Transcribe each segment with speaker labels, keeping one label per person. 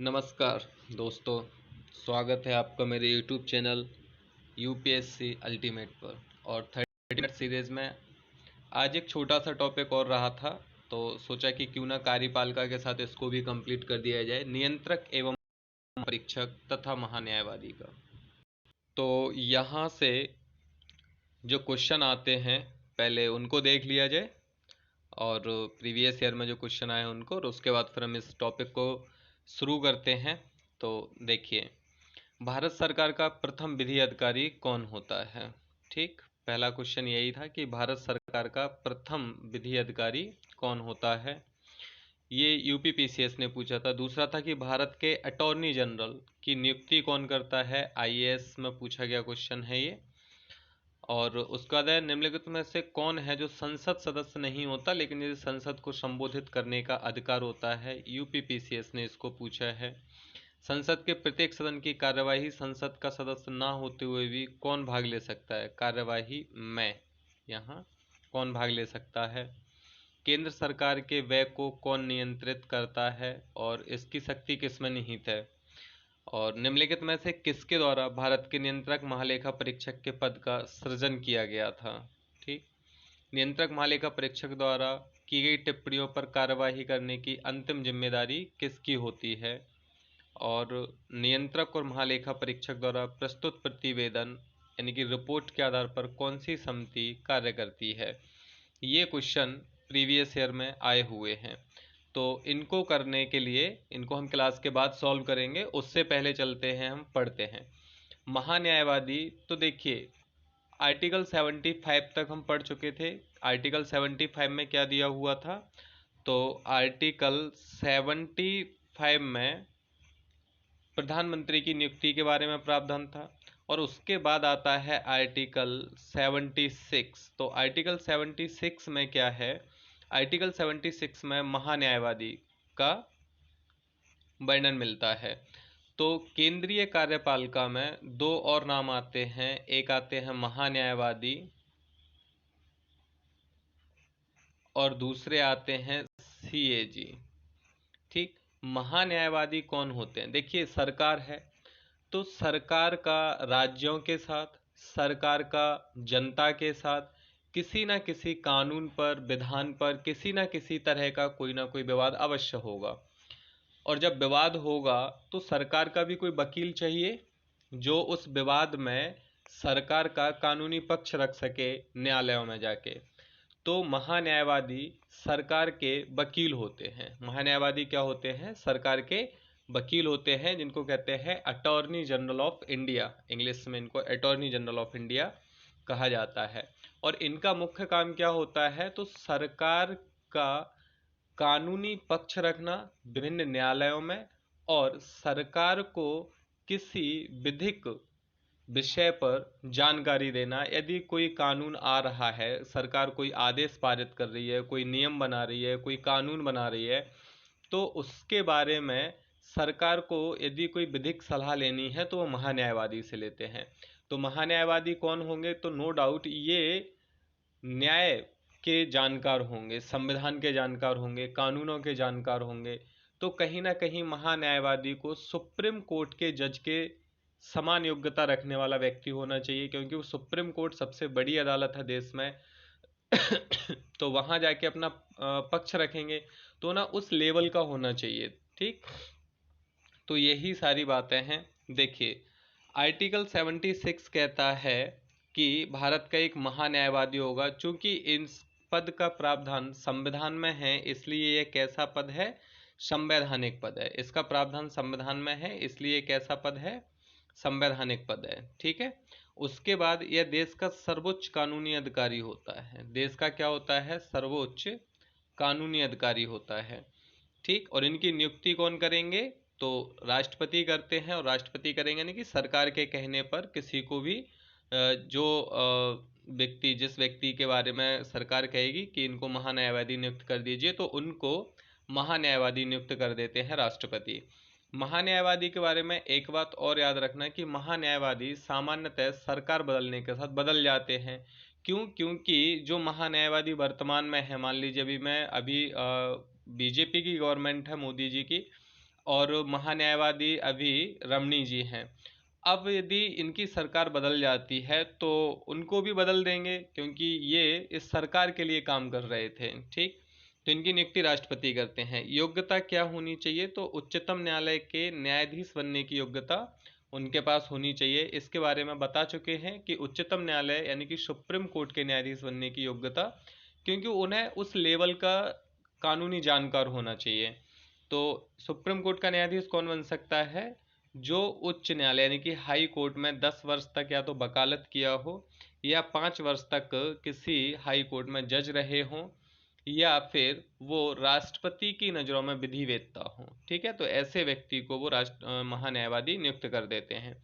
Speaker 1: नमस्कार दोस्तों, स्वागत है आपका मेरे YouTube चैनल यूपीएससी अल्टीमेट पर। और 30 मिनट सीरीज़ में आज एक छोटा सा टॉपिक और रहा था, तो सोचा कि क्यों ना कार्यपालिका के साथ इसको भी कंप्लीट कर दिया जाए, नियंत्रक एवं परीक्षक तथा महान्यायवादी का। तो यहाँ से जो क्वेश्चन आते हैं पहले उनको देख लिया जाए, और प्रीवियस ईयर में जो क्वेश्चन आए हैं उनको, और उसके बाद फिर हम इस टॉपिक को शुरू करते हैं। तो देखिए, भारत सरकार का प्रथम विधि अधिकारी कौन होता है। ठीक, पहला क्वेश्चन यही था कि भारत सरकार का प्रथम विधि अधिकारी कौन होता है, ये यूपीपीसीएस ने पूछा था। दूसरा था कि भारत के अटॉर्नी जनरल की नियुक्ति कौन करता है, आईएएस में पूछा गया क्वेश्चन है ये। और उसके बाद है, निम्नलिखित में से कौन है जो संसद सदस्य नहीं होता लेकिन यदि संसद को संबोधित करने का अधिकार होता है, यूपीपीसीएस ने इसको पूछा है। संसद के प्रत्येक सदन की कार्यवाही संसद का सदस्य ना होते हुए भी कौन भाग ले सकता है, कार्यवाही में यहाँ कौन भाग ले सकता है। केंद्र सरकार के व्यय को कौन नियंत्रित करता है और इसकी शक्ति किसमें निहित है। और निम्नलिखित में से किसके द्वारा भारत के नियंत्रक महालेखा परीक्षक के पद का सृजन किया गया था। ठीक, नियंत्रक महालेखा परीक्षक द्वारा की गई टिप्पणियों पर कार्यवाही करने की अंतिम जिम्मेदारी किसकी होती है। और नियंत्रक और महालेखा परीक्षक द्वारा प्रस्तुत प्रतिवेदन यानी कि रिपोर्ट के आधार पर कौन सी समिति कार्य करती है। ये क्वेश्चन प्रीवियस ईयर में आए हुए हैं, तो इनको करने के लिए इनको हम क्लास के बाद सॉल्व करेंगे। उससे पहले चलते हैं, हम पढ़ते हैं महान्यायवादी। तो देखिए, आर्टिकल 75 तक हम पढ़ चुके थे। आर्टिकल 75 में क्या दिया हुआ था, तो आर्टिकल 75 में प्रधानमंत्री की नियुक्ति के बारे में प्रावधान था। और उसके बाद आता है आर्टिकल 76। तो आर्टिकल 76 में क्या है, आर्टिकल 76 में महान्यायवादी का वर्णन मिलता है। तो केंद्रीय कार्यपालिका में दो और नाम आते हैं, एक आते हैं महान्यायवादी और दूसरे आते हैं सीएजी। ठीक, महान्यायवादी कौन होते हैं, देखिए सरकार है, तो सरकार का राज्यों के साथ, सरकार का जनता के साथ किसी ना किसी कानून पर, विधान पर किसी ना किसी तरह का कोई ना कोई विवाद अवश्य होगा। और जब विवाद होगा तो सरकार का भी कोई वकील चाहिए जो उस विवाद में सरकार का कानूनी पक्ष रख सके न्यायालयों में जाके। तो महान्यायवादी सरकार के वकील होते हैं। महान्यायवादी क्या होते हैं, सरकार के वकील होते हैं, जिनको कहते हैं attorney general of India. English में इनको अटॉर्नी जनरल ऑफ इंडिया कहा जाता है। और इनका मुख्य काम क्या होता है, तो सरकार का कानूनी पक्ष रखना विभिन्न न्यायालयों में, और सरकार को किसी विधिक विषय पर जानकारी देना। यदि कोई कानून आ रहा है, सरकार कोई आदेश पारित कर रही है, कोई नियम बना रही है, कोई कानून बना रही है, तो उसके बारे में सरकार को यदि कोई विधिक सलाह लेनी है तो वो महान्यायवादी से लेते हैं। तो महान्यायवादी कौन होंगे, तो नो डाउट ये न्याय के जानकार होंगे, संविधान के जानकार होंगे, कानूनों के जानकार होंगे। तो कहीं ना कहीं महान्यायवादी को सुप्रीम कोर्ट के जज के समान योग्यता रखने वाला व्यक्ति होना चाहिए, क्योंकि वो सुप्रीम कोर्ट सबसे बड़ी अदालत है देश में। तो वहां जाके अपना पक्ष रखेंगे, तो ना उस लेवल का होना चाहिए। ठीक, तो यही सारी बातें हैं। देखिए, आर्टिकल 76 कहता है कि भारत का एक महान्यायवादी होगा। चूंकि इस पद का प्रावधान संविधान में है, इसलिए यह कैसा पद है, संवैधानिक पद है। इसका प्रावधान संविधान में है, इसलिए एक ऐसा पद है, संवैधानिक पद है। ठीक है, उसके बाद यह देश का सर्वोच्च कानूनी अधिकारी होता है। देश का क्या होता है, सर्वोच्च कानूनी अधिकारी होता है। ठीक, और इनकी नियुक्ति कौन करेंगे, तो राष्ट्रपति करते हैं। और राष्ट्रपति करेंगे यानी कि सरकार के कहने पर किसी को भी जो व्यक्ति, जिस व्यक्ति के बारे में सरकार कहेगी कि इनको महान्यायवादी नियुक्त कर दीजिए, तो उनको महान्यायवादी नियुक्त कर देते हैं राष्ट्रपति। महान्यायवादी के बारे में एक बात और याद रखना कि महान्यायवादी सामान्यतः सरकार बदलने के साथ बदल जाते हैं। क्यों, क्योंकि जो महान्यायवादी वर्तमान में है, मान लीजिए अभी बीजेपी की गवर्नमेंट है, मोदी जी की, और महान्यायवादी अभी रमणी जी हैं। अब यदि इनकी सरकार बदल जाती है तो उनको भी बदल देंगे, क्योंकि ये इस सरकार के लिए काम कर रहे थे। ठीक, तो इनकी नियुक्ति राष्ट्रपति करते हैं। योग्यता क्या होनी चाहिए? तो उच्चतम न्यायालय के न्यायाधीश बनने की योग्यता उनके पास होनी चाहिए। इसके बारे में बता चुके हैं कि उच्चतम न्यायालय यानी कि सुप्रीम कोर्ट के न्यायाधीश बनने की योग्यता, क्योंकि उन्हें उस लेवल का कानूनी जानकार होना चाहिए। तो सुप्रीम कोर्ट का न्यायाधीश कौन बन सकता है? जो उच्च न्यायालय यानी कि हाई कोर्ट में 10 वर्ष तक या तो वकालत किया हो, या 5 वर्ष तक किसी हाई कोर्ट में जज रहे हों, या फिर वो राष्ट्रपति की नज़रों में विधिवेत्ता हो। ठीक है, तो ऐसे व्यक्ति को वो महान्यायवादी नियुक्त कर देते हैं।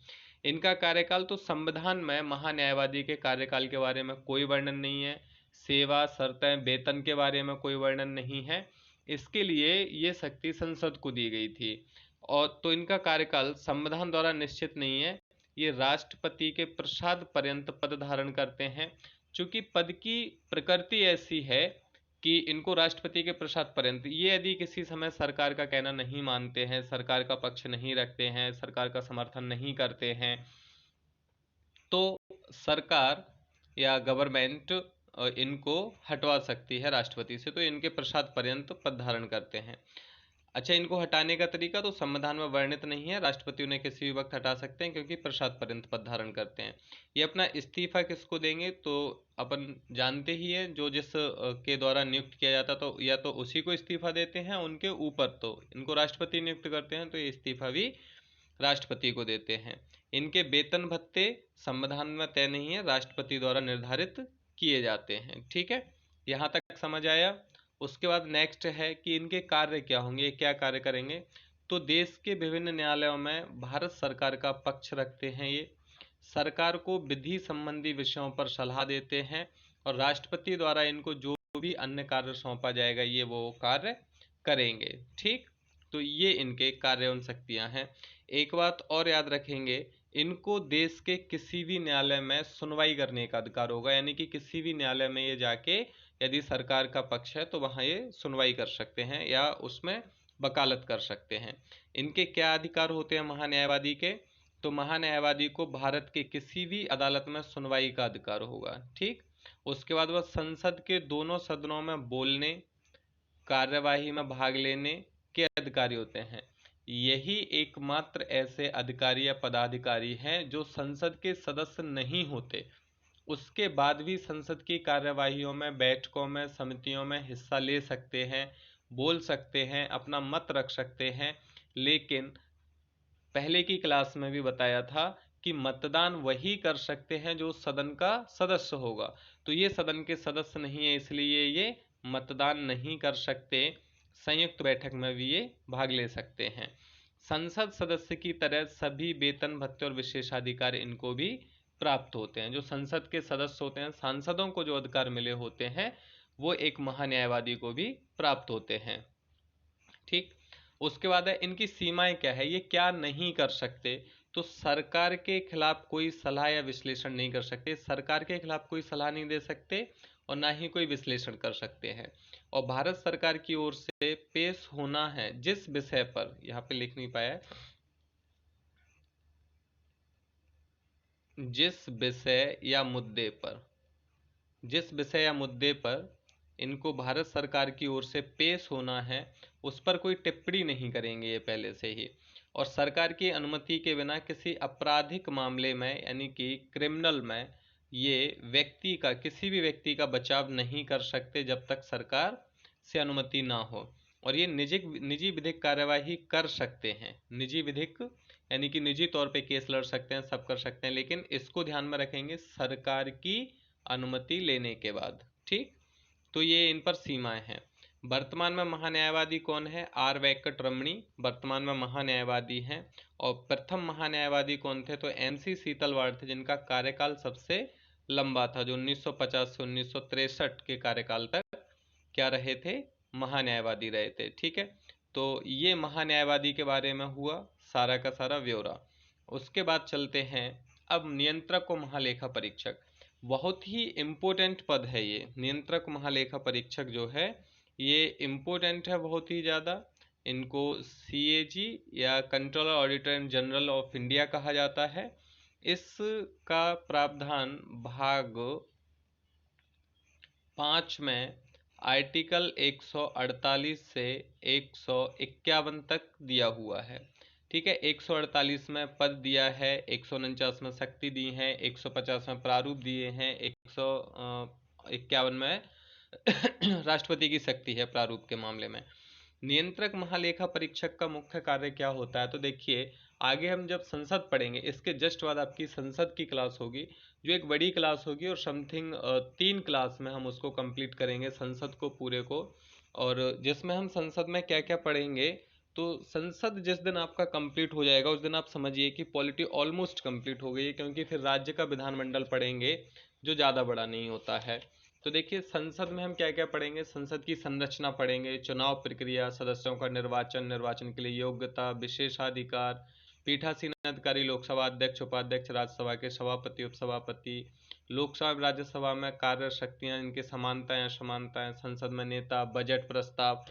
Speaker 1: इनका कार्यकाल, तो संविधान में महान्यायवादी के कार्यकाल के बारे में कोई वर्णन नहीं है। सेवा, शर्तें, वेतन के बारे में कोई वर्णन नहीं है। इसके लिए ये शक्ति संसद को दी गई थी। और तो इनका कार्यकाल संविधान द्वारा निश्चित नहीं है। ये राष्ट्रपति के प्रसाद पर्यंत पद धारण करते हैं। चूंकि पद की प्रकृति ऐसी है कि इनको राष्ट्रपति के प्रसाद पर्यंत, ये यदि किसी समय सरकार का कहना नहीं मानते हैं, सरकार का पक्ष नहीं रखते हैं, सरकार का समर्थन नहीं करते हैं, तो सरकार या गवर्नमेंट इनको हटवा सकती है राष्ट्रपति से। तो इनके प्रसाद पर्यंत पद धारण करते हैं। अच्छा, इनको हटाने का तरीका तो संविधान में वर्णित नहीं है। राष्ट्रपति उन्हें किसी भी वक्त हटा सकते हैं, क्योंकि प्रसाद पर्यंत पद धारण करते हैं। ये अपना इस्तीफा किसको देंगे? तो अपन जानते ही है, जो जिस के द्वारा नियुक्त किया जाता तो या तो उसी को इस्तीफा देते हैं। उनके ऊपर तो इनको राष्ट्रपति नियुक्त करते हैं, तो ये इस्तीफा भी राष्ट्रपति को देते हैं। इनके वेतन भत्ते संविधान में तय नहीं है, राष्ट्रपति द्वारा निर्धारित किए जाते हैं। ठीक है, यहाँ तक समझ आया। उसके बाद नेक्स्ट है कि इनके कार्य क्या होंगे, क्या कार्य करेंगे। तो देश के विभिन्न न्यायालयों में भारत सरकार का पक्ष रखते हैं। ये सरकार को विधि संबंधी विषयों पर सलाह देते हैं, और राष्ट्रपति द्वारा इनको जो भी अन्य कार्य सौंपा जाएगा ये वो कार्य करेंगे। ठीक, तो ये इनके कार्य एवं शक्तियां हैं। एक बात और याद रखेंगे, इनको देश के किसी भी न्यायालय में सुनवाई करने का अधिकार होगा। यानी कि किसी भी न्यायालय में ये जाके यदि सरकार का पक्ष है तो वहाँ ये सुनवाई कर सकते हैं या उसमें वकालत कर सकते हैं। इनके क्या अधिकार होते हैं महान्यायवादी के? तो महान्यायवादी को भारत के किसी भी अदालत में सुनवाई का अधिकार होगा। ठीक, उसके बाद वह संसद के दोनों सदनों में बोलने, कार्यवाही में भाग लेने के अधिकारी होते हैं। यही एकमात्र ऐसे अधिकारी या पदाधिकारी हैं जो संसद के सदस्य नहीं होते, उसके बाद भी संसद की कार्यवाहियों में, बैठकों में, समितियों में हिस्सा ले सकते हैं, बोल सकते हैं, अपना मत रख सकते हैं। लेकिन पहले की क्लास में भी बताया था कि मतदान वही कर सकते हैं जो सदन का सदस्य होगा। तो ये सदन के सदस्य नहीं है, इसलिए ये मतदान नहीं कर सकते। संयुक्त बैठक में भी ये भाग ले सकते हैं। संसद सदस्य की तरह सभी वेतन, भत्ते और विशेषाधिकार इनको भी प्राप्त होते हैं। जो संसद के सदस्य होते हैं, सांसदों को जो अधिकार मिले होते हैं, वो एक महान्यायवादी को भी प्राप्त होते हैं। ठीक, उसके बाद है इनकी सीमाएं क्या है, ये क्या नहीं कर सकते। तो सरकार के खिलाफ कोई सलाह या विश्लेषण नहीं कर सकते, सरकार के खिलाफ कोई सलाह नहीं दे सकते और ना ही कोई विश्लेषण कर सकते हैं। और भारत सरकार की ओर से पेश होना है जिस विषय पर, यहाँ पे लिख नहीं पाया, जिस विषय या मुद्दे पर, जिस विषय या मुद्दे पर इनको भारत सरकार की ओर से पेश होना है उस पर कोई टिप्पणी नहीं करेंगे ये पहले से ही। और सरकार की अनुमति के बिना किसी आपराधिक मामले में यानी कि क्रिमिनल में ये व्यक्ति का, किसी भी व्यक्ति का बचाव नहीं कर सकते जब तक सरकार से अनुमति ना हो। और ये निजी विधिक कार्यवाही कर सकते हैं। निजी विधिक यानी कि निजी तौर पे केस लड़ सकते हैं, सब कर सकते हैं, लेकिन इसको ध्यान में रखेंगे सरकार की अनुमति लेने के बाद। ठीक, तो ये इन पर सीमाएं हैं। वर्तमान में महान्यायवादी कौन है? आर वेंकटरमणी वर्तमान में महान्यायवादी हैं। और प्रथम महान्यायवादी कौन थे? तो एनसी सीतलवाड़ थे, जिनका कार्यकाल सबसे लंबा था, जो 1950 से 1963 के कार्यकाल तक क्या रहे थे? महान्यायवादी रहे थे। ठीक है, तो ये महान्यायवादी के बारे में हुआ सारा का सारा ब्यौरा। उसके बाद चलते हैं अब नियंत्रक व महालेखा परीक्षक। बहुत ही इम्पोर्टेंट पद है ये। नियंत्रक महालेखा परीक्षक जो है ये इम्पोर्टेंट है बहुत ही ज़्यादा। इनको सीएजी या controller auditor and general of India कहा जाता है। इसका प्रावधान भाग 5 में आर्टिकल 148 से 151 तक दिया हुआ है। ठीक है, 148 में पद दिया है, 149 में शक्ति दी है, 150 में प्रारूप दिए हैं, 151 में राष्ट्रपति की शक्ति है प्रारूप के मामले में। नियंत्रक महालेखा परीक्षक का मुख्य कार्य क्या होता है? तो देखिए, आगे हम जब संसद पढ़ेंगे, इसके जस्ट बाद आपकी संसद की क्लास होगी, जो एक बड़ी क्लास होगी, और समथिंग 3 क्लास में हम उसको कंप्लीट करेंगे संसद को पूरे को। और जिसमें हम संसद में क्या क्या पढ़ेंगे, तो संसद जिस दिन आपका कंप्लीट हो जाएगा उस दिन आप समझिए कि पॉलिटी ऑलमोस्ट कंप्लीट हो गई है, क्योंकि फिर राज्य का विधानमंडल पढ़ेंगे जो ज़्यादा बड़ा नहीं होता है। तो देखिए, संसद में हम क्या क्या पढ़ेंगे, संसद की संरचना पढ़ेंगे, चुनाव प्रक्रिया, सदस्यों का निर्वाचन, निर्वाचन के लिए योग्यता, विशेषाधिकार, पीठासीन अधिकारी, लोकसभा अध्यक्ष, उपाध्यक्ष, राज्यसभा के सभापति, उपसभापति, लोकसभा और राज्यसभा में कार्य शक्तियां, इनकी समानताएं असमानताएं, संसद में नेता, बजट प्रस्ताव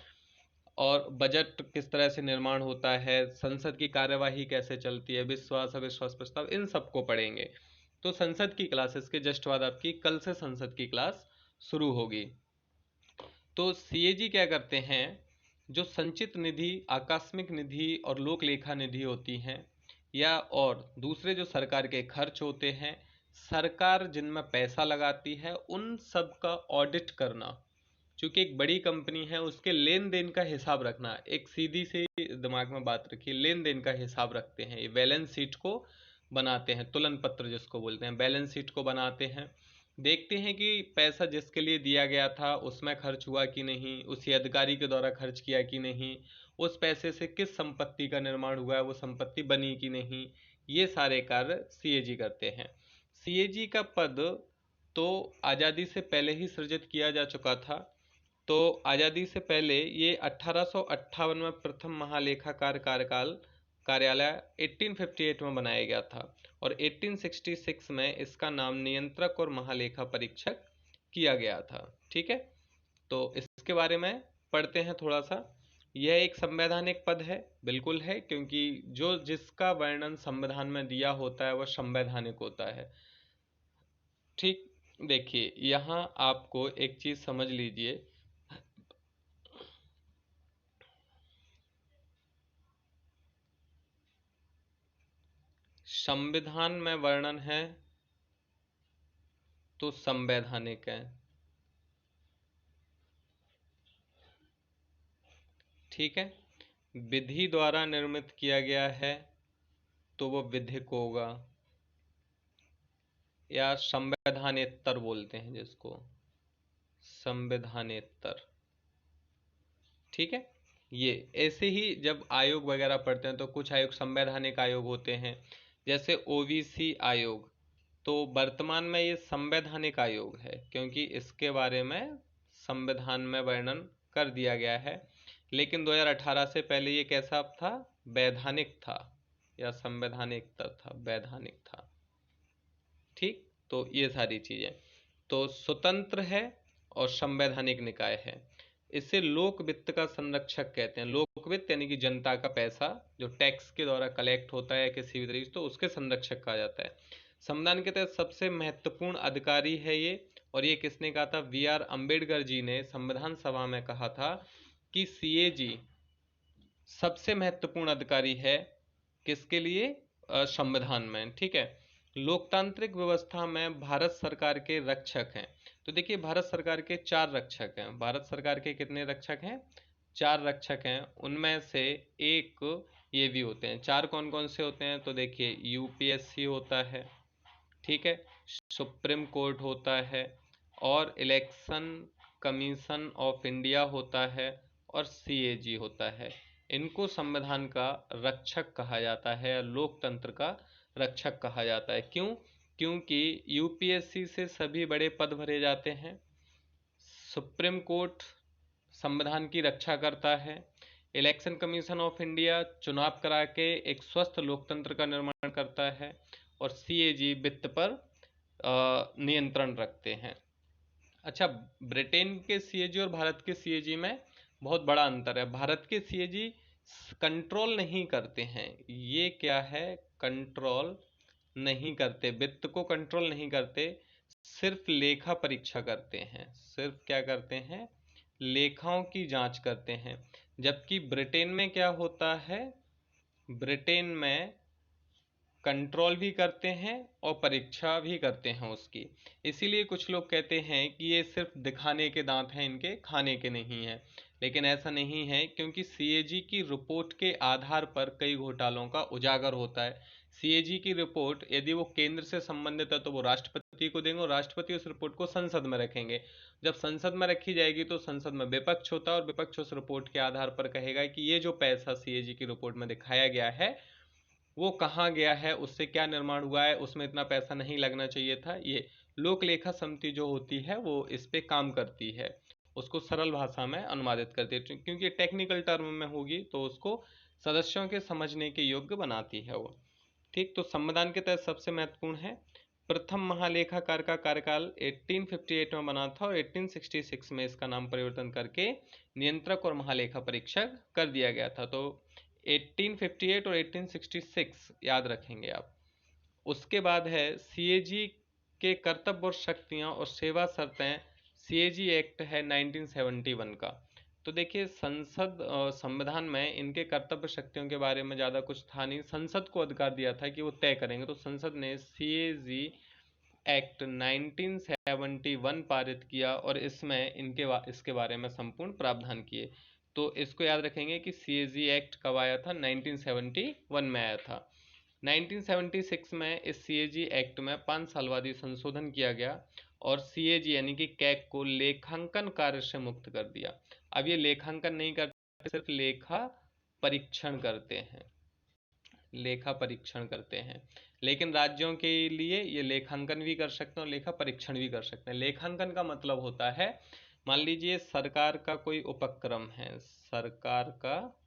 Speaker 1: और बजट किस तरह से निर्माण होता है, संसद की कार्यवाही कैसे चलती है, विश्वास अविश्वास प्रस्ताव, इन सबको पढ़ेंगे। तो संसद की क्लासेस के जस्ट बाद आपकी कल से संसद की क्लास शुरू होगी। तो सीएजी क्या करते हैं, जो संचित निधि, आकस्मिक निधि और लोक लेखा निधि होती हैं, या और दूसरे जो सरकार के खर्च होते हैं, सरकार जिनमें पैसा लगाती है, उन सब का ऑडिट करना। चूंकि एक बड़ी कंपनी है, उसके लेन देन का हिसाब रखना, एक सीधी सी दिमाग में बात रखिए, लेन देन का हिसाब रखते हैं, ये बैलेंस शीट को बनाते हैं, तुलन पत्र जिसको बोलते हैं, बैलेंस शीट को बनाते हैं, देखते हैं कि पैसा जिसके लिए दिया गया था उसमें खर्च हुआ कि नहीं, उसी अधिकारी के द्वारा खर्च किया कि नहीं, उस पैसे से किस संपत्ति का निर्माण हुआ है, वो संपत्ति बनी कि नहीं, ये सारे कार्य सीएजी करते हैं। सीएजी का पद तो आज़ादी से पहले ही सृजित किया जा चुका था। तो आज़ादी से पहले ये 1858 में प्रथम महालेखाकार कार्यालय 1858 में बनाया गया था, और 1866 में इसका नाम नियंत्रक और महालेखा परीक्षक किया गया था। ठीक है, तो इसके बारे में पढ़ते हैं थोड़ा सा। यह एक संवैधानिक पद है, बिल्कुल है, क्योंकि जो जिसका वर्णन संविधान में दिया होता है वह संवैधानिक होता है। ठीक, देखिए यहाँ आपको एक चीज समझ लीजिए, संविधान में वर्णन है तो संवैधानिक है। ठीक है, विधि द्वारा निर्मित किया गया है तो वो विधिक होगा, या संवैधानेतर बोलते हैं जिसको, संवैधानेतर। ठीक है, ये ऐसे ही जब आयोग वगैरह पढ़ते हैं तो कुछ आयोग संवैधानिक आयोग होते हैं, जैसे ओबीसी आयोग, तो वर्तमान में ये संवैधानिक आयोग है, क्योंकि इसके बारे में संविधान में वर्णन कर दिया गया है। लेकिन 2018 से पहले ये कैसा था, वैधानिक था, या संवैधानिक था, वैधानिक था। ठीक, तो ये सारी चीजें तो स्वतंत्र है और संवैधानिक निकाय है। इसे लोक वित्त का संरक्षक कहते हैं। लोक वित्त यानी कि जनता का पैसा जो टैक्स के द्वारा कलेक्ट होता है किसी भी तरीके से, तो उसके संरक्षक कहा जाता है। संविधान के तहत सबसे महत्वपूर्ण अधिकारी है ये, और ये किसने कहा था, वी.आर. अम्बेडकर जी ने संविधान सभा में कहा था कि सीएजी सबसे महत्वपूर्ण अधिकारी है, किसके लिए, संविधान में। ठीक है, लोकतांत्रिक व्यवस्था में भारत सरकार के रक्षक हैं। तो देखिए, भारत सरकार के 4 रक्षक हैं। भारत सरकार के कितने रक्षक हैं, 4 रक्षक हैं। उनमें से एक ये भी होते हैं। 4 कौन कौन से होते हैं, तो देखिए यूपीएससी होता है, ठीक है, सुप्रीम कोर्ट होता है, और इलेक्शन कमीशन ऑफ इंडिया होता है, और सीएजी होता है। इनको संविधान का रक्षक कहा जाता है, लोकतंत्र का रक्षक कहा जाता है। क्यों, क्योंकि यूपीएससी से सभी बड़े पद भरे जाते हैं, सुप्रीम कोर्ट संविधान की रक्षा करता है, इलेक्शन कमीशन ऑफ इंडिया चुनाव करा के एक स्वस्थ लोकतंत्र का निर्माण करता है, और सीएजी वित्त पर नियंत्रण रखते हैं। अच्छा, ब्रिटेन के सीएजी और भारत के सीएजी में बहुत बड़ा अंतर है। भारत के सीएजी कंट्रोल नहीं करते हैं। ये क्या है, कंट्रोल नहीं करते, वित्त को कंट्रोल नहीं करते, सिर्फ लेखा परीक्षा करते हैं। सिर्फ क्या करते हैं, लेखाओं की जांच करते हैं। जबकि ब्रिटेन में क्या होता है, ब्रिटेन में कंट्रोल भी करते हैं और परीक्षा भी करते हैं उसकी। इसीलिए कुछ लोग कहते हैं कि ये सिर्फ दिखाने के दांत हैं इनके, खाने के नहीं हैं। लेकिन ऐसा नहीं है, क्योंकि सीएजी की रिपोर्ट के आधार पर कई घोटालों का उजागर होता है। सीएजी की रिपोर्ट यदि वो केंद्र से संबंधित है तो वो राष्ट्रपति को देंगे और राष्ट्रपति उस रिपोर्ट को संसद में रखेंगे। जब संसद में रखी जाएगी तो संसद में विपक्ष होता है और विपक्ष उस रिपोर्ट के आधार पर कहेगा कि ये जो पैसा सीएजी की रिपोर्ट में दिखाया गया है वो कहाँ गया है, उससे क्या निर्माण हुआ है, उसमें इतना पैसा नहीं लगना चाहिए था। ये लोक लेखा समिति जो होती है वो इस पे काम करती है, उसको सरल भाषा में अनुवादित करती है, क्योंकि टेक्निकल टर्म में होगी तो उसको सदस्यों के समझने के योग्य बनाती है वो। ठीक, तो संविधान के तहत सबसे महत्वपूर्ण है, प्रथम महालेखाकार का कार्यकाल 1858 में बना था और 1866 में इसका नाम परिवर्तन करके नियंत्रक और महालेखा परीक्षक कर दिया गया था। तो 1858 और 1866 याद रखेंगे आप। उसके बाद है सीएजी के कर्तव्य और शक्तियां और सेवा शर्तें। सीएजी एक्ट है 1971 का। तो देखिए संविधान में इनके कर्तव्य शक्तियों के बारे में ज़्यादा कुछ था नहीं, संसद को अधिकार दिया था कि वो तय करेंगे। तो संसद ने सीएजी एक्ट 1971 पारित किया और इसमें इसके बारे में संपूर्ण प्रावधान किए। तो इसको याद रखेंगे कि सीएजी एक्ट कब आया था, 1971 में आया था। 1976 में इस सीएजी एक्ट में 5 साल बाद संशोधन किया गया और सीएजी यानी कि कैग को लेखांकन कार्य से मुक्त कर दिया। अब ये लेखांकन नहीं करते, सिर्फ लेखा परीक्षण करते हैं, लेखा परीक्षण करते हैं। लेकिन राज्यों के लिए ये लेखांकन भी कर सकते हैं और लेखा परीक्षण भी कर सकते हैं। लेखांकन का मतलब होता है, मान लीजिए सरकार का कोई उपक्रम है, सरकार का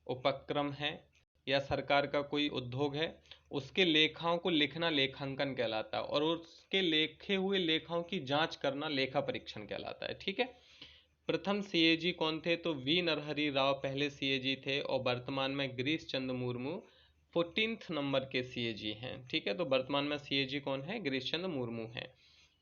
Speaker 1: उपक्रम है या सरकार का कोई उद्योग है, उसके लेखाओं को लिखना लेखांकन कहलाता है और उसके लिखे हुए लेखाओं की जांच करना लेखा परीक्षण कहलाता है। ठीक है, प्रथम सीएजी कौन थे, तो वी नरहरि राव पहले सीएजी थे और वर्तमान में गिरीश चंद्र मुर्मू 14th नंबर के सीएजी हैं। ठीक है, तो वर्तमान में सीएजी कौन है, गिरीश चंद्र मुर्मू हैं।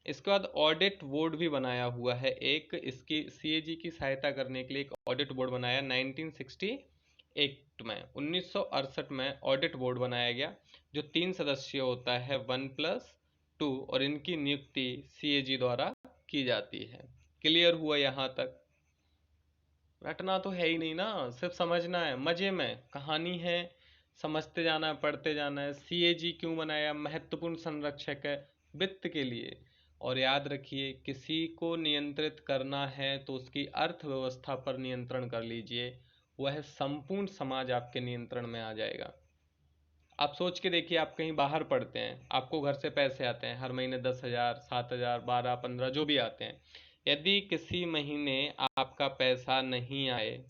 Speaker 1: इसके बाद ऑडिट बोर्ड भी बनाया हुआ है एक, इसकी सीएजी की सहायता करने के लिए एक ऑडिट बोर्ड बनाया 1968 में। 1968 में ऑडिट बोर्ड बनाया गया जो 3 सदस्य होता है 1+2 और इनकी नियुक्ति सीएजी द्वारा की जाती है। क्लियर हुआ यहाँ तक? रटना तो है ही नहीं ना, सिर्फ समझना है, मजे में कहानी है, समझते जाना है, पढ़ते जाना है। सीएजी क्यों बनाया, महत्वपूर्ण संरक्षक है वित्त के लिए। और याद रखिए, किसी को नियंत्रित करना है तो उसकी अर्थव्यवस्था पर नियंत्रण कर लीजिए, वह संपूर्ण समाज आपके नियंत्रण में आ जाएगा। आप सोच के देखिए, आप कहीं बाहर पढ़ते हैं, आपको घर से पैसे आते हैं हर महीने 10,000, 7,000, 12, 15 जो भी आते हैं। यदि किसी महीने आपका पैसा नहीं आए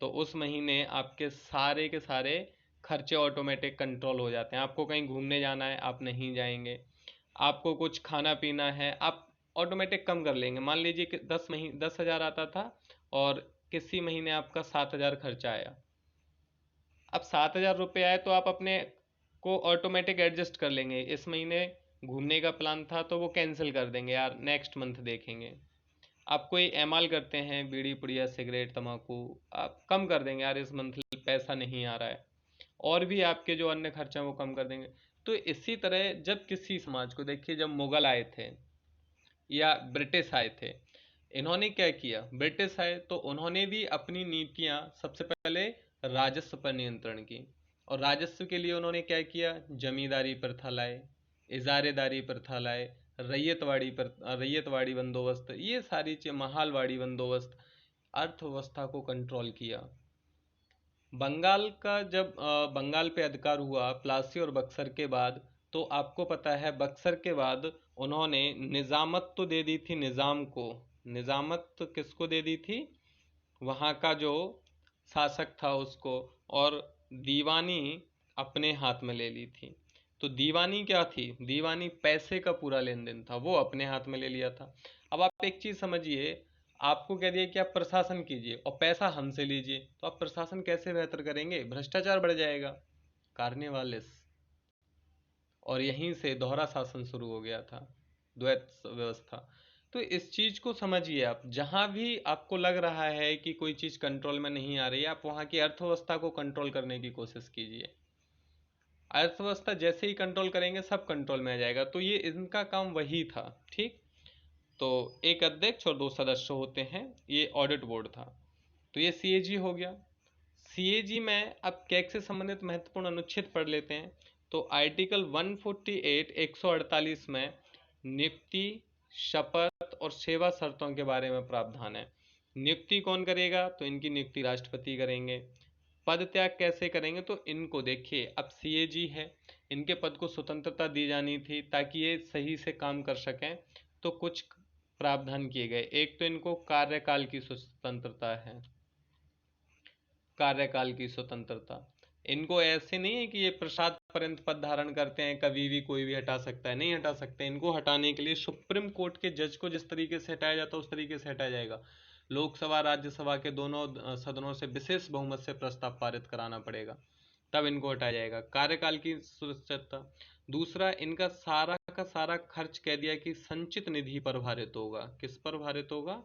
Speaker 1: तो उस महीने आपके सारे के सारे खर्चे ऑटोमेटिक कंट्रोल हो जाते हैं। आपको कहीं घूमने जाना है, आप नहीं जाएंगे। आपको कुछ खाना पीना है, आप ऑटोमेटिक कम कर लेंगे। मान लीजिए कि 10,000 आता था और किसी महीने आपका 7,000 खर्चा आया। अब 7,000 रुपये आए तो आप अपने को ऑटोमेटिक एडजस्ट कर लेंगे। इस महीने घूमने का प्लान था तो वो कैंसिल कर देंगे, यार नेक्स्ट मंथ देखेंगे। आप कोई एमाल करते हैं, बीड़ी पुड़िया सिगरेट तम्बाकू, आप कम कर देंगे, यार इस मंथ पैसा नहीं आ रहा है। और भी आपके जो अन्य खर्चे हैं वो कम कर देंगे। तो इसी तरह जब किसी समाज को देखिए, जब मुगल आए थे या ब्रिटिश आए थे, इन्होंने क्या किया, ब्रिटिश आए तो उन्होंने भी अपनी नीतियां सबसे पहले राजस्व पर नियंत्रण की। और राजस्व के लिए उन्होंने क्या किया, जमींदारी प्रथा लाए, इजारेदारी प्रथा लाए, रैयतवाड़ी बंदोबस्त, ये सारी चीज, महालवाड़ी बंदोबस्त, अर्थव्यवस्था को कंट्रोल किया। बंगाल का जब बंगाल पे अधिकार हुआ प्लासी और बक्सर के बाद, तो आपको पता है बक्सर के बाद उन्होंने निजामत तो दे दी थी निजाम को। निजामत तो किसको दे दी थी, वहाँ का जो शासक था उसको, और दीवानी अपने हाथ में ले ली थी। तो दीवानी क्या थी, दीवानी पैसे का पूरा लेन देन था, वो अपने हाथ में ले लिया था। अब आप एक चीज समझिए, आपको कह दिया कि आप प्रशासन कीजिए और पैसा हमसे लीजिए, तो आप प्रशासन कैसे बेहतर करेंगे? भ्रष्टाचार बढ़ जाएगा, कार्निवालिस। और यहीं से दोहरा शासन शुरू हो गया था, द्वैत व्यवस्था। तो इस चीज को समझिए आप, जहां भी आपको लग रहा है कि कोई चीज कंट्रोल में नहीं आ रही है, आप वहां की अर्थव्यवस्था को कंट्रोल करने की कोशिश कीजिए। अर्थव्यवस्था जैसे ही कंट्रोल करेंगे सब कंट्रोल में आ जाएगा। तो ये इनका काम वही था, ठीक। तो एक अध्यक्ष और 2 सदस्य होते हैं, ये ऑडिट बोर्ड था। तो ये सीएजी हो गया। सीएजी में अब कैग से संबंधित महत्वपूर्ण अनुच्छेद पढ़ लेते हैं। तो आर्टिकल 148 148 में नियुक्ति, शपथ और सेवा शर्तों के बारे में प्रावधान है। नियुक्ति कौन करेगा? तो इनकी नियुक्ति राष्ट्रपति करेंगे। पद त्याग कैसे करेंगे? तो इनको देखिए, अब सीएजी है, इनके पद को स्वतंत्रता दी जानी थी ताकि ये सही से काम कर सकें। तो कुछ प्रावधान किए गए। एक तो इनको कार्यकाल की स्वतंत्रता है, कार्यकाल की स्वतंत्रता। इनको ऐसे नहीं है कि ये प्रसाद पर्यंत पद धारण करते हैं, कभी भी कोई भी हटा सकता है, नहीं हटा सकते। इनको हटाने के लिए सुप्रीम कोर्ट के जज को जिस तरीके से हटाया जाता है उस तरीके से हटाया जाएगा। लोकसभा राज्यसभा के दोनों सदनों से विशेष बहुमत से प्रस्ताव पारित कराना पड़ेगा, तब इनको हटाया जाएगा। कार्यकाल की सुरक्षितता। दूसरा, इनका सारा का सारा खर्च कह दिया कि संचित निधि पर भारित होगा। किस पर भारित होगा?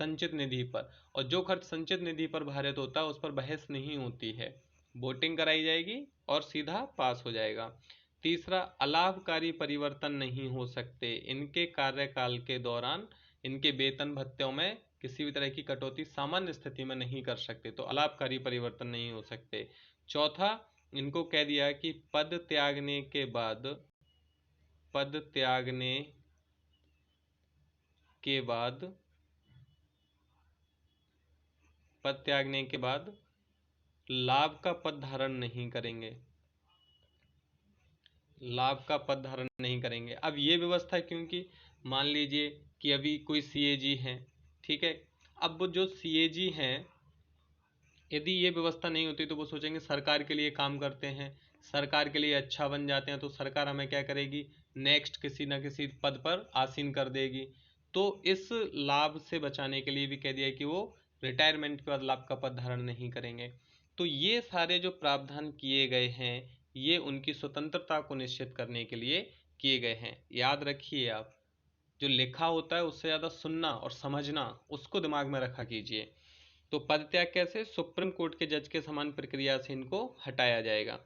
Speaker 1: संचित निधि पर। और जो खर्च संचित निधि पर भारित होता है उस पर बहस नहीं होती है, वोटिंग कराई जाएगी और सीधा पास हो जाएगा। तीसरा, अलाभकारी परिवर्तन नहीं हो सकते। इनके कार्यकाल के दौरान इनके वेतन भत्तों में किसी भी तरह की कटौती सामान्य स्थिति में नहीं कर सकते, तो अलाभकारी परिवर्तन नहीं हो सकते। चौथा, इनको कह दिया कि पद त्यागने के बाद पद त्यागने के बाद पद त्यागने के बाद लाभ का पद धारण नहीं करेंगे, लाभ का पद धारण नहीं करेंगे। अब ये व्यवस्था क्योंकि मान लीजिए कि अभी कोई सीएजी है, ठीक है। अब वो जो सीएजी हैं, यदि ये व्यवस्था नहीं होती तो वो सोचेंगे सरकार के लिए काम करते हैं, सरकार के लिए अच्छा बन जाते हैं, तो सरकार हमें क्या करेगी? नेक्स्ट किसी ना किसी पद पर आसीन कर देगी। तो इस लाभ से बचाने के लिए भी कह दिया कि वो रिटायरमेंट के बाद लाभ का पद धारण नहीं करेंगे। तो ये सारे जो प्रावधान किए गए हैं, ये उनकी स्वतंत्रता को निश्चित करने के लिए किए गए हैं। याद रखिए आप, जो लिखा होता है उससे ज़्यादा सुनना और समझना, उसको दिमाग में रखा कीजिए। तो पद त्याग कैसे? सुप्रीम कोर्ट के जज के समान प्रक्रिया से इनको हटाया जाएगा।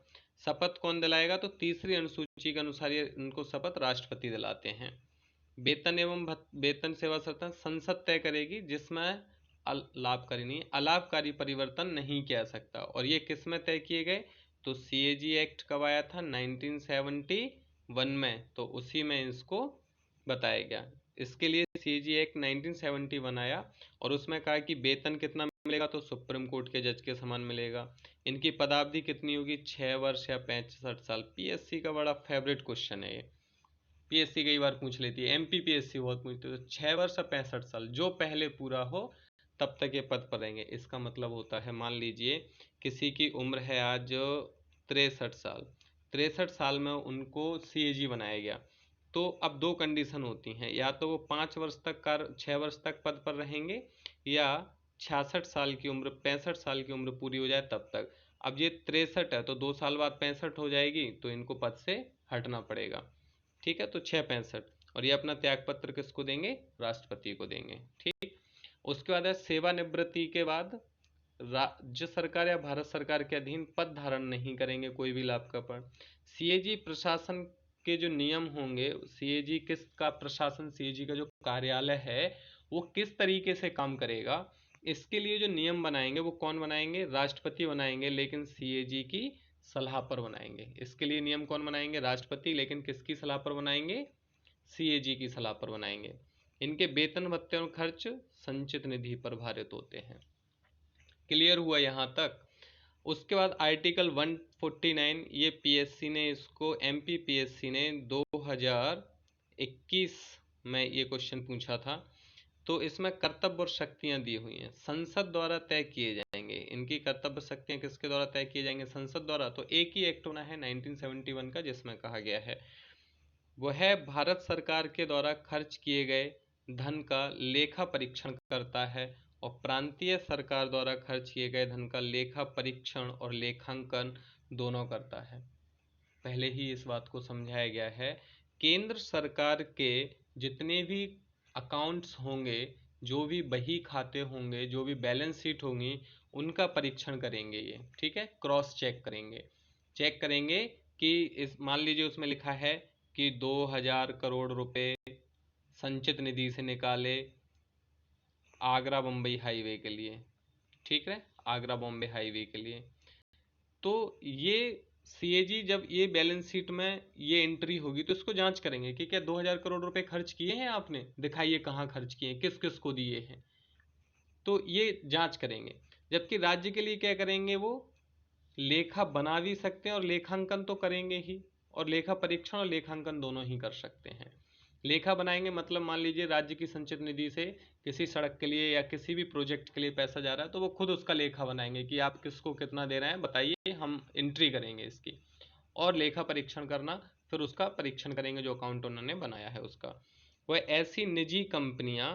Speaker 1: शपथ कौन दिलाएगा? तो तीसरी अनुसूची के अनुसार ये इनको शपथ राष्ट्रपति दिलाते हैं। वेतन एवं वेतन सेवा शर्तें संसद तय करेगी, जिसमें लाभकारी नहीं, अलाभकारी परिवर्तन नहीं किया सकता। और ये किस में तय किए गए? तो सीएजी एक्ट कब आया था? 1971 में, तो उसी में इसको बताया गया। इसके लिए सीएजी एक्ट 1971 आया और उसमें कहा कि वेतन कितना मिलेगा? तो सुप्रीम कोर्ट के जज के समान मिलेगा। इनकी पदावधि कितनी होगी? 6 वर्ष या 65 साल। पीएससी का बड़ा फेवरेट क्वेश्चन है ये, पीएससी कई बार पूछ लेती है, एमपीपीएससी बहुत पूछती है। तो 6 वर्ष या 65 साल, जो पहले पूरा हो तब तक ये पद पर रहेंगे। इसका मतलब होता है, मान लीजिए किसी की उम्र है आज 63 साल, 63 साल में उनको सीएजी बनाया गया। तो अब दो कंडीशन होती हैं, या तो वो 5 वर्ष तक 6 वर्ष तक पद पर रहेंगे, या 66 साल की उम्र, 65 साल की उम्र पूरी हो जाए तब तक। अब ये 63 है तो 2 साल बाद 65 हो जाएगी, तो इनको पद से हटना पड़ेगा, ठीक है। तो 6 65, और ये अपना त्याग पत्र किसको देंगे? राष्ट्रपति को देंगे, ठीक। उसके बाद है सेवानिवृत्ति के बाद राज्य सरकार या भारत सरकार के अधीन पद धारण नहीं करेंगे कोई भी लाभ का पद। सीएजी प्रशासन के जो नियम होंगे, सीएजी किसका प्रशासन, सीएजी का जो कार्यालय है वो किस तरीके से काम करेगा, इसके लिए जो नियम बनाएंगे वो कौन बनाएंगे? राष्ट्रपति बनाएंगे, लेकिन सीएजी की सलाह पर बनाएंगे। इसके लिए नियम कौन बनाएंगे? राष्ट्रपति, लेकिन किसकी सलाह पर बनाएंगे? सीएजी की सलाह पर बनाएंगे। इनके वेतन भत्ते और खर्च संचित निधि पर भारित होते हैं। क्लियर हुआ यहाँ तक? उसके बाद आर्टिकल 149, ये पीएससी ने इसको, एमपीपीएससी ने 2021 में ये क्वेश्चन पूछा था। तो इसमें कर्तव्य और शक्तियां दी हुई हैं, संसद द्वारा तय किए जाएंगे। इनकी कर्तव्य शक्तियां किसके द्वारा तय किए जाएंगे? संसद द्वारा। तो एक ही एक्ट होना है 1971 का, जिसमें कहा गया है वह है भारत सरकार के द्वारा खर्च किए गए धन का लेखा परीक्षण करता है और प्रांतीय सरकार द्वारा खर्च किए गए धन का लेखा परीक्षण और लेखांकन दोनों करता है। पहले ही इस बात को समझाया गया है। केंद्र सरकार के जितने भी अकाउंट्स होंगे, जो भी बही खाते होंगे, जो भी बैलेंस शीट होंगी, उनका परीक्षण करेंगे ये, ठीक है, क्रॉस चेक करेंगे। चेक करेंगे कि इस, मान लीजिए उसमें लिखा है कि 2000 करोड़ रुपए संचित निधि से निकाले आगरा बम्बई हाईवे के लिए, ठीक है, आगरा बॉम्बे हाईवे के लिए। तो ये सीएजी जब ये बैलेंस शीट में ये एंट्री होगी तो इसको जांच करेंगे कि क्या 2000 करोड़ रुपए खर्च किए हैं आपने, दिखाइए कहाँ खर्च किए हैं, किस किस को दिए हैं, तो ये जांच करेंगे। जबकि राज्य के लिए क्या करेंगे, वो लेखा बना भी सकते हैं और लेखांकन तो करेंगे ही, और लेखा परीक्षण और लेखांकन दोनों ही कर सकते हैं। लेखा बनाएंगे मतलब मान लीजिए राज्य की संचित निधि से किसी सड़क के लिए या किसी भी प्रोजेक्ट के लिए पैसा जा रहा है, तो वो खुद उसका लेखा बनाएंगे कि आप किसको कितना दे रहे हैं बताइए, हम एंट्री करेंगे इसकी। और लेखा परीक्षण करना, फिर उसका परीक्षण करेंगे जो अकाउंट उन्होंने बनाया है उसका। वह ऐसी निजी कंपनियां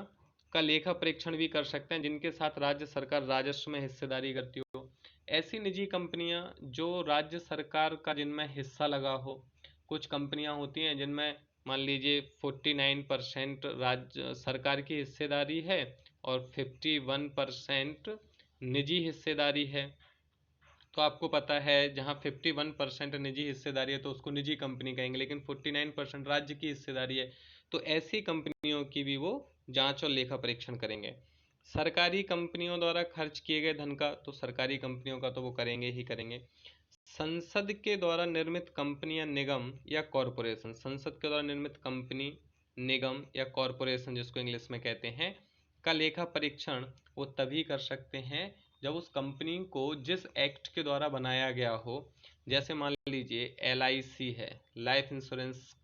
Speaker 1: का लेखा परीक्षण भी कर सकते हैं जिनके साथ राज्य सरकार राजस्व में हिस्सेदारी करती हो। ऐसी निजी कंपनियां जो राज्य सरकार का जिनमें हिस्सा लगा हो। कुछ कंपनियां होती हैं जिनमें मान लीजिए 49% राज्य सरकार की हिस्सेदारी है और 51% निजी हिस्सेदारी है। तो आपको पता है जहां 51% निजी हिस्सेदारी है तो उसको निजी कंपनी कहेंगे, लेकिन 49% राज्य की हिस्सेदारी है तो ऐसी कंपनियों की भी वो जांच और लेखा परीक्षण करेंगे। सरकारी कंपनियों द्वारा खर्च किए गए धन का, तो सरकारी कंपनियों का तो वो करेंगे ही करेंगे। संसद के द्वारा निर्मित कंपनी या निगम या कॉरपोरेशन, संसद के द्वारा निर्मित कंपनी, निगम या कॉरपोरेशन जिसको इंग्लिश में कहते हैं, का लेखा परीक्षण वो तभी कर सकते हैं जब उस कंपनी को जिस एक्ट के द्वारा बनाया गया हो, जैसे मान लीजिए LIC है, लाइफ इंश्योरेंस,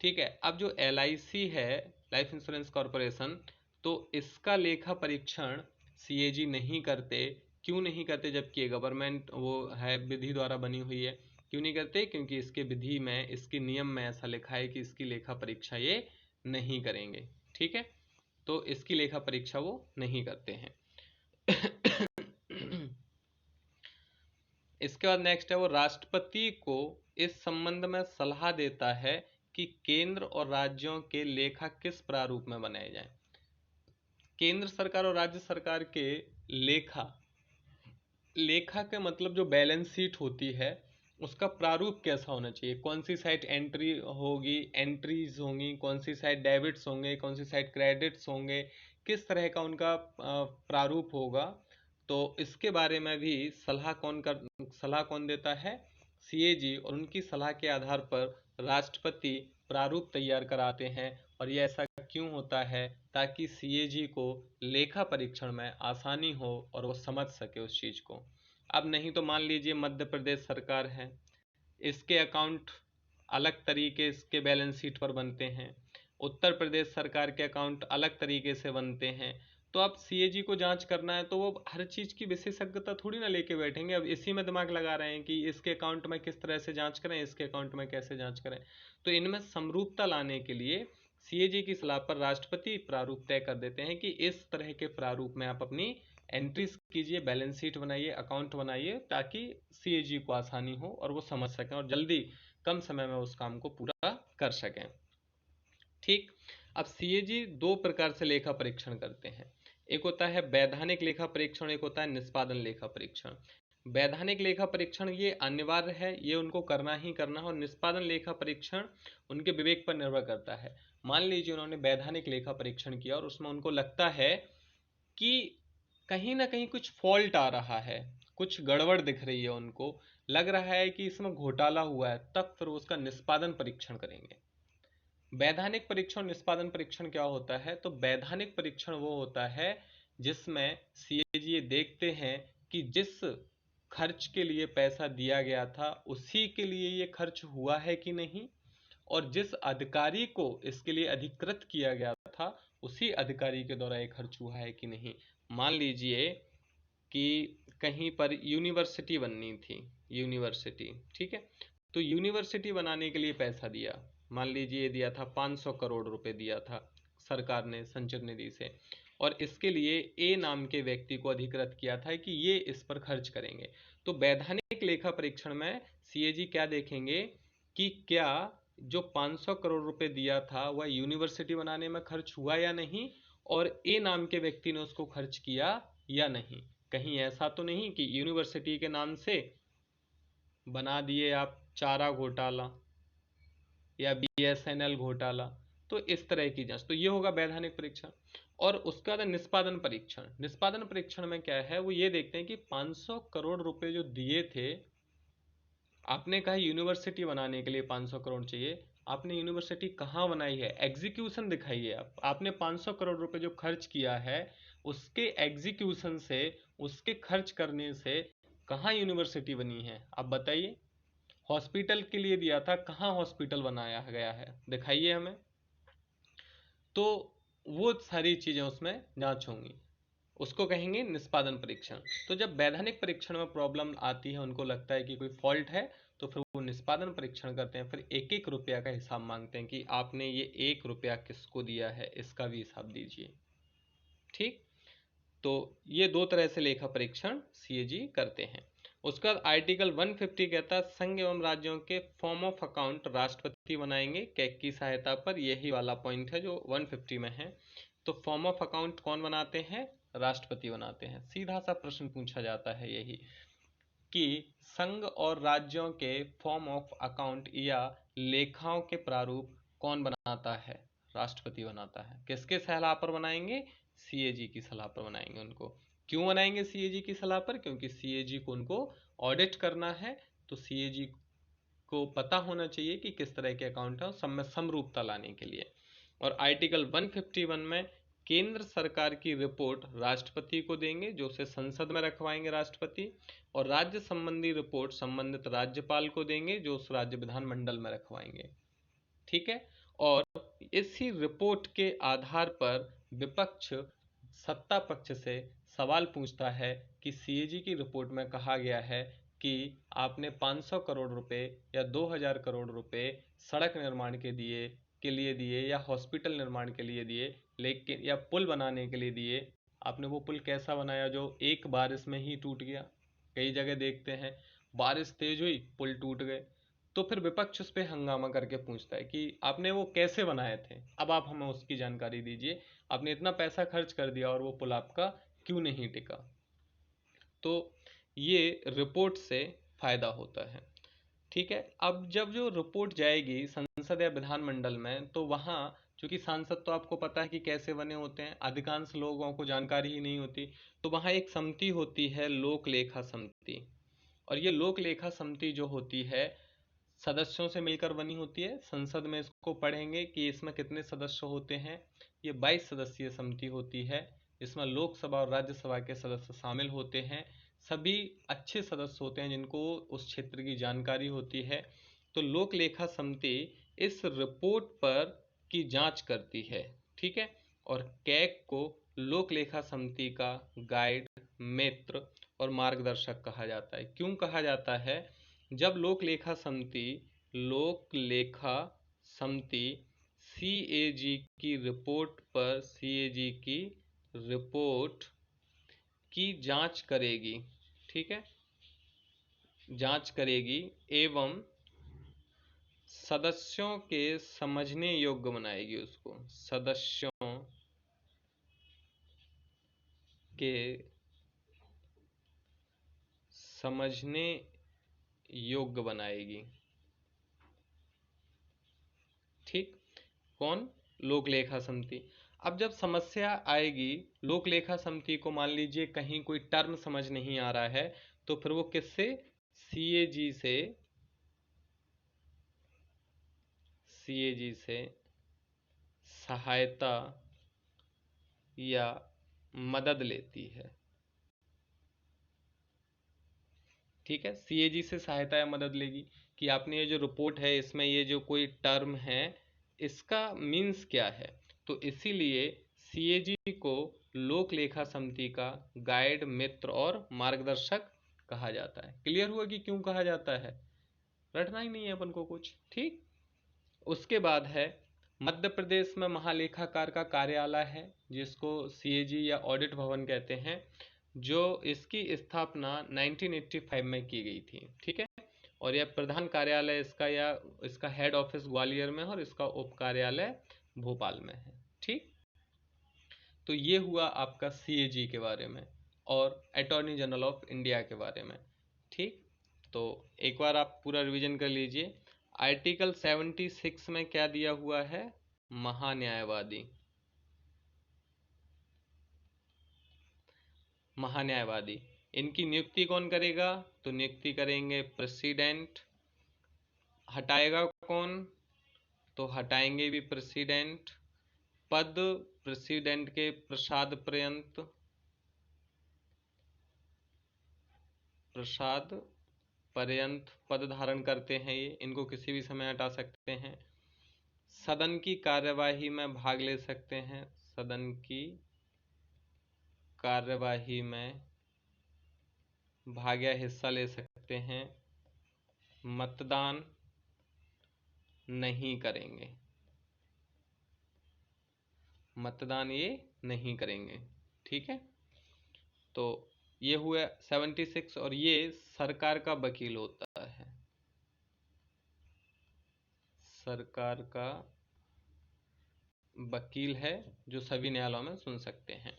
Speaker 1: ठीक है। अब जो LIC है, लाइफ इंश्योरेंस कॉरपोरेशन, तो इसका लेखा परीक्षण सीएजी नहीं करते। क्यों नहीं करते, जबकि ये गवर्नमेंट वो है, विधि द्वारा बनी हुई है। क्यों नहीं करते, क्योंकि इसके विधि में, इसके नियम में ऐसा लिखा है कि इसकी लेखा परीक्षा ये नहीं करेंगे, ठीक है। तो इसकी लेखा परीक्षा वो नहीं करते हैं। इसके बाद नेक्स्ट है, वो राष्ट्रपति को इस संबंध में सलाह देता है कि केंद्र और राज्यों के लेखा किस प्रारूप में बनाए जाएं। केंद्र सरकार और राज्य सरकार के लेखा, लेखा का मतलब जो बैलेंस शीट होती है उसका प्रारूप कैसा होना चाहिए, कौन सी साइड एंट्री होगी, एंट्रीज होंगी, कौन सी साइड डेबिट्स होंगे, कौन सी साइड क्रेडिट्स होंगे, किस तरह का उनका प्रारूप होगा। तो इसके बारे में भी सलाह कौन देता है, सीएजी, और उनकी सलाह के आधार पर राष्ट्रपति प्रारूप तैयार कराते हैं। और ये ऐसा क्यों होता है, ताकि सीएजी को लेखा परीक्षण में आसानी हो और वो समझ सके उस चीज को। अब नहीं तो मान लीजिए मध्य प्रदेश सरकार है, इसके अकाउंट अलग तरीके के बैलेंस शीट पर बनते हैं, उत्तर प्रदेश सरकार के अकाउंट अलग तरीके से बनते हैं। तो अब सीएजी को जांच करना है तो वो हर चीज की विशेषज्ञता थोड़ी ना लेके बैठेंगे, अब इसी में दिमाग लगा रहे हैं कि इसके अकाउंट में किस तरह से जांच करें, इसके अकाउंट में कैसे जांच करें। तो इनमें समरूपता लाने के लिए सीएजी की सलाह पर राष्ट्रपति प्रारूप तय कर देते हैं कि इस तरह के प्रारूप में आप अपनी एंट्रीज कीजिए, बैलेंस शीट बनाइए, अकाउंट बनाइए, ताकि सीएजी को आसानी हो और वो समझ सकें और जल्दी कम समय में उस काम को पूरा कर सकें, ठीक। अब सीएजी दो प्रकार से लेखा परीक्षण करते हैं, एक होता है वैधानिक लेखा परीक्षण, एक होता है निष्पादन लेखा परीक्षण। वैधानिक लेखा परीक्षण ये अनिवार्य है, ये उनको करना ही करना है, और निष्पादन लेखा परीक्षण उनके विवेक पर निर्भर करता है। मान लीजिए उन्होंने वैधानिक लेखा परीक्षण किया और उसमें उनको लगता है कि कहीं ना कहीं कुछ फॉल्ट आ रहा है, कुछ गड़बड़ दिख रही है, उनको लग रहा है कि इसमें घोटाला हुआ है, तब फिर उसका निष्पादन परीक्षण करेंगे। वैधानिक परीक्षण, निष्पादन परीक्षण क्या होता है, तो वैधानिक परीक्षण वो होता है जिसमें सीएजी ये देखते हैं कि जिस खर्च के लिए पैसा दिया गया था उसी के लिए ये खर्च हुआ है कि नहीं, और जिस अधिकारी को इसके लिए अधिकृत किया गया था उसी अधिकारी के द्वारा ये खर्च हुआ है कि नहीं। मान लीजिए कि कहीं पर यूनिवर्सिटी बननी थी, यूनिवर्सिटी, ठीक है, तो यूनिवर्सिटी बनाने के लिए पैसा दिया, मान लीजिए दिया था 500 करोड़ रुपए दिया था सरकार ने संचित निधि से, और इसके लिए ए नाम के व्यक्ति को अधिकृत किया था कि ये इस पर खर्च करेंगे। तो वैधानिक लेखा परीक्षण में सीएजी क्या देखेंगे कि क्या जो 500 करोड़ रुपए दिया था वह यूनिवर्सिटी बनाने में खर्च हुआ या नहीं, और ए नाम के व्यक्ति ने उसको खर्च किया या नहीं। कहीं ऐसा तो नहीं कि यूनिवर्सिटी के नाम से बना दिए आप चारा घोटाला या बीएसएनएल घोटाला। तो इस तरह की जांच, तो ये होगा वैधानिक परीक्षण। और उसका बाद निष्पादन परीक्षण। निष्पादन परीक्षण में क्या है, वो ये देखते हैं कि 500 करोड़ रुपए जो दिए थे, आपने कहा यूनिवर्सिटी बनाने के लिए 500 करोड़ चाहिए, आपने यूनिवर्सिटी कहाँ बनाई है, एग्जीक्यूशन दिखाइए। आपने 500 करोड़ रुपए जो खर्च किया है उसके एग्जीक्यूशन से, उसके खर्च करने से कहाँ यूनिवर्सिटी बनी है, आप बताइए। हॉस्पिटल के लिए दिया था, कहाँ हॉस्पिटल बनाया गया है, दिखाइए हमें। तो वो सारी चीजें उसमें जांच होंगी, उसको कहेंगे निष्पादन परीक्षण। तो जब वैधानिक परीक्षण में प्रॉब्लम आती है, उनको लगता है कि कोई फॉल्ट है, तो फिर वो निष्पादन परीक्षण करते हैं, फिर एक एक रुपया का हिसाब मांगते हैं कि आपने ये 1 रुपया किसको दिया है, इसका भी हिसाब दीजिए। ठीक, तो ये दो तरह से लेखा परीक्षण सीएजी करते हैं। उसका आर्टिकल 150 कहता है संघ एवं राज्यों के फॉर्म ऑफ अकाउंट राष्ट्रपति बनाएंगे कैग की सहायता पर। यही वाला पॉइंट है जो 150 में है। तो फॉर्म ऑफ अकाउंट कौन बनाते हैं, राष्ट्रपति बनाते हैं। सीधा सा प्रश्न पूछा जाता है यही कि संघ और राज्यों के फॉर्म ऑफ अकाउंट या लेखाओं के प्रारूप कौन बनाता है, राष्ट्रपति बनाता है। किसके सलाह पर बनाएंगे, सीएजी की सलाह पर बनाएंगे उनको। क्यों बनाएंगे सीएजी की सलाह पर, क्योंकि सीएजी को उनको ऑडिट करना है। तो सीएजी को पता होना चाहिए कि किस तरह के अकाउंट है, सब में समरूपता लाने के लिए। और आर्टिकल 151 में केंद्र सरकार की रिपोर्ट राष्ट्रपति को देंगे, जो उसे संसद में रखवाएंगे राष्ट्रपति, और राज्य संबंधी रिपोर्ट संबंधित राज्यपाल को देंगे, जो उस राज्य विधानमंडल में रखवाएंगे। ठीक है। और इसी रिपोर्ट के आधार पर विपक्ष सत्ता पक्ष से सवाल पूछता है कि सीएजी की रिपोर्ट में कहा गया है कि आपने 500 करोड़ रुपए या 2000 करोड़ रुपए सड़क निर्माण के लिए दिए या हॉस्पिटल निर्माण के लिए दिए, लेकिन या पुल बनाने के लिए दिए, आपने वो पुल कैसा बनाया जो एक बारिश में ही टूट गया। कई जगह देखते हैं बारिश तेज हुई पुल टूट गए। तो फिर विपक्ष उस पर हंगामा करके पूछता है कि आपने वो कैसे बनाए थे, अब आप हमें उसकी जानकारी दीजिए। आपने इतना पैसा खर्च कर दिया और वो पुल आपका क्यों नहीं टिका। तो ये रिपोर्ट से फायदा होता है। ठीक है। अब जब जो रिपोर्ट जाएगी संसद या विधानमंडल में, तो वहाँ चूंकि सांसद तो आपको पता है कि कैसे बने होते हैं, अधिकांश लोगों को जानकारी ही नहीं होती। तो वहाँ एक समिति होती है, लोक लेखा समिति। और ये लोक लेखा समिति जो होती है सदस्यों से मिलकर बनी होती है। संसद में इसको पढ़ेंगे कि इसमें कितने सदस्य होते हैं। ये 22 सदस्यीय समिति होती है। इसमें लोकसभा और राज्यसभा के सदस्य शामिल होते हैं। सभी अच्छे सदस्य होते हैं जिनको उस क्षेत्र की जानकारी होती है। तो लोक लेखा समिति इस रिपोर्ट पर की जांच करती है। ठीक है। और कैग को लोक लेखा समिति का गाइड, मित्र और मार्गदर्शक कहा जाता है। क्यों कहा जाता है, जब लोक लेखा समिति सीएजी की रिपोर्ट की जांच करेगी। ठीक है, जांच करेगी एवं सदस्यों के समझने योग्य बनाएगी उसको, सदस्यों के समझने योग्य बनाएगी। ठीक, कौन, लोक लेखा समिति। अब जब समस्या आएगी लोक लेखा समिति को, मान लीजिए कहीं कोई टर्म समझ नहीं आ रहा है, तो फिर वो किससे, सीएजी से सहायता या मदद लेती है। ठीक है, सीएजी से सहायता या मदद लेगी कि आपने ये जो रिपोर्ट है इसमें ये जो कोई टर्म है इसका मीन्स क्या है। तो इसीलिए सीएजी को लोक लेखा समिति का गाइड, मित्र और मार्गदर्शक कहा जाता है। क्लियर हुआ कि क्यों कहा जाता है, रटना ही नहीं है अपन को कुछ। ठीक, उसके बाद है मध्य प्रदेश में महालेखाकार का कार्यालय है जिसको सीएजी या ऑडिट भवन कहते हैं, जो इसकी स्थापना 1985 में की गई थी। ठीक है, और यह प्रधान कार्यालय इसका या इसका हेड ऑफिस ग्वालियर में है और इसका उप कार्यालय भोपाल में है। ठीक, तो ये हुआ आपका सीएजी के बारे में और अटॉर्नी जनरल ऑफ इंडिया के बारे में। ठीक, तो एक बार आप पूरा रिवीजन कर लीजिए। आर्टिकल 76 में क्या दिया हुआ है? महान्यायवादी। महान्यायवादी इनकी नियुक्ति कौन करेगा? तो नियुक्ति करेंगे प्रेसिडेंट। हटाएगा कौन? तो हटाएंगे भी प्रेसिडेंट। पद प्रेसिडेंट के प्रसाद पर्यंत, प्रसाद पर्यंत पद धारण करते हैं ये, इनको किसी भी समय हटा सकते हैं। सदन की कार्यवाही में भाग ले सकते हैं, सदन की कार्यवाही में भाग या हिस्सा ले सकते हैं। मतदान नहीं करेंगे, मतदान ये नहीं करेंगे। ठीक है, तो ये हुआ 76। और ये सरकार का वकील होता है, सरकार का वकील है जो सभी न्यायालयों में सुन सकते हैं।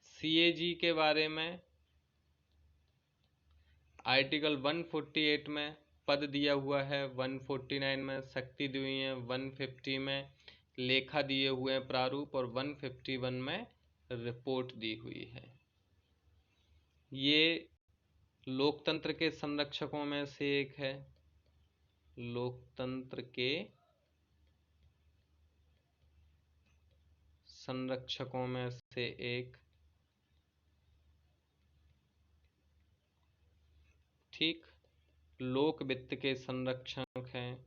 Speaker 1: सीएजी के बारे में आर्टिकल 148 में पद दिया हुआ है, 149 में शक्ति दी हुई है, 150 में लेखा दिए हुए हैं प्रारूप, और 151 में रिपोर्ट दी हुई है। ये लोकतंत्र के संरक्षकों में से एक है, लोकतंत्र के संरक्षकों में से एक। ठीक, लोक वित्त के संरक्षक हैं।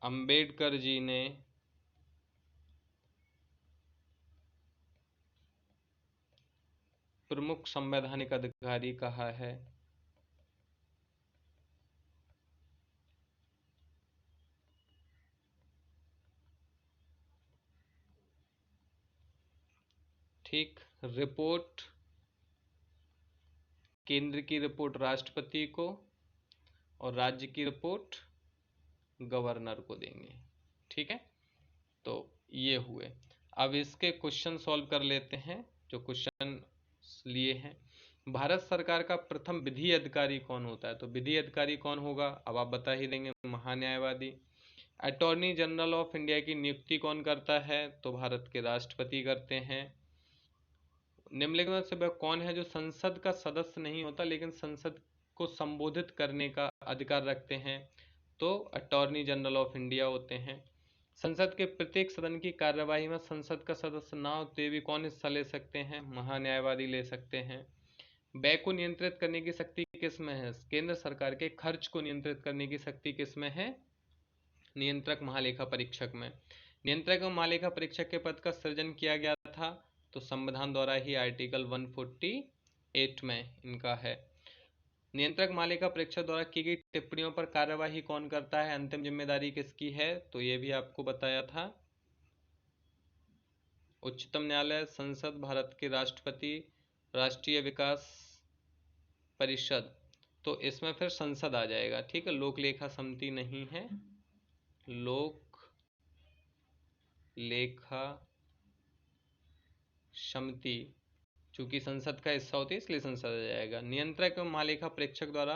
Speaker 1: अंबेडकर जी ने प्रमुख संवैधानिक अधिकारी कहा है। ठीक, रिपोर्ट केंद्र की रिपोर्ट राष्ट्रपति को और राज्य की रिपोर्ट गवर्नर को देंगे। ठीक है, तो ये हुए। अब इसके क्वेश्चन सॉल्व कर लेते हैं जो क्वेश्चन लिए हैं। भारत सरकार का प्रथम विधि अधिकारी कौन होता है? तो विधि अधिकारी कौन होगा अब आप बता ही देंगे, महान्यायवादी। अटॉर्नी जनरल ऑफ इंडिया की नियुक्ति कौन करता है? तो भारत के राष्ट्रपति करते हैं। निम्नलिखित में से वह कौन है जो संसद का सदस्य नहीं होता लेकिन संसद को संबोधित करने का अधिकार रखते हैं? तो अटॉर्नी जनरल ऑफ इंडिया होते हैं। संसद के प्रत्येक सदन की कार्यवाही में संसद का सदस्य ना होते भी कौन हिस्सा ले सकते हैं? महान्यायवादी ले सकते हैं। व्यय को नियंत्रित करने की शक्ति किसमें है? केंद्र सरकार के खर्च को नियंत्रित करने की शक्ति किसमें है? नियंत्रक महालेखा परीक्षक में। नियंत्रक महालेखा परीक्षक के पद का सृजन किया गया था तो संविधान द्वारा ही, आर्टिकल 148 में इनका है। नियंत्रक महालेखा परीक्षक द्वारा की गई टिप्पणियों पर कार्यवाही कौन करता है? अंतिम जिम्मेदारी किसकी है? तो ये भी आपको बताया था, उच्चतम न्यायालय, संसद, भारत के राष्ट्रपति, राष्ट्रीय विकास परिषद। तो इसमें फिर संसद आ जाएगा। ठीक है, लोक लेखा समिति नहीं है, लोक लेखा समिति चूंकि संसद का हिस्सा होती है इसलिए संसद आ जाएगा। नियंत्रक एवं महालेखा परीक्षक द्वारा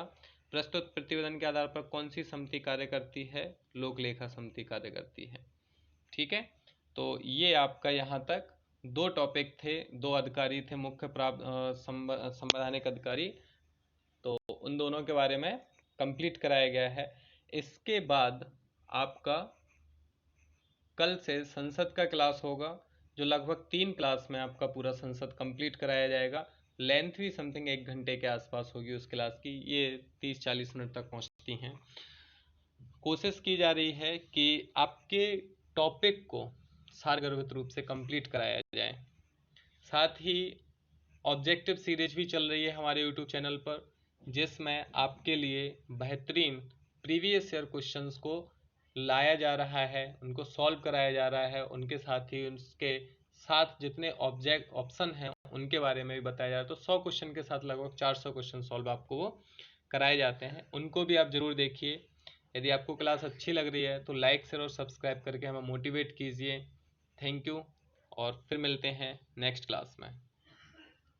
Speaker 1: प्रस्तुत प्रतिवेदन के आधार पर कौन सी समिति कार्य करती है? लोक लेखा समिति कार्य करती है। ठीक है, तो ये आपका यहाँ तक दो टॉपिक थे, दो अधिकारी थे मुख्य संवैधानिक अधिकारी, तो उन दोनों के बारे में कंप्लीट कराया गया है। इसके बाद आपका कल से संसद का क्लास होगा जो लगभग 3 क्लास में आपका पूरा संसद कंप्लीट कराया जाएगा। लेंथ भी समथिंग 1 घंटे के आसपास होगी उस क्लास की, ये 30-40 मिनट तक पहुंचती हैं। कोशिश की जा रही है कि आपके टॉपिक को सारगर्भित रूप से कंप्लीट कराया जाए। साथ ही ऑब्जेक्टिव सीरीज भी चल रही है हमारे यूट्यूब चैनल पर, जिसमें आपके लिए बेहतरीन प्रीवियस ईयर क्वेश्चंस को लाया जा रहा है, उनको सॉल्व कराया जा रहा है, उनके साथ ही उसके साथ जितने ऑप्शन हैं उनके बारे में भी बताया जा रहा है। तो 100 क्वेश्चन के साथ लगभग 400 क्वेश्चन सॉल्व आपको वो कराए जाते हैं, उनको भी आप ज़रूर देखिए। यदि आपको क्लास अच्छी लग रही है तो लाइक शेयर और सब्सक्राइब करके हमें मोटिवेट कीजिए। थैंक यू, और फिर मिलते हैं नेक्स्ट क्लास में।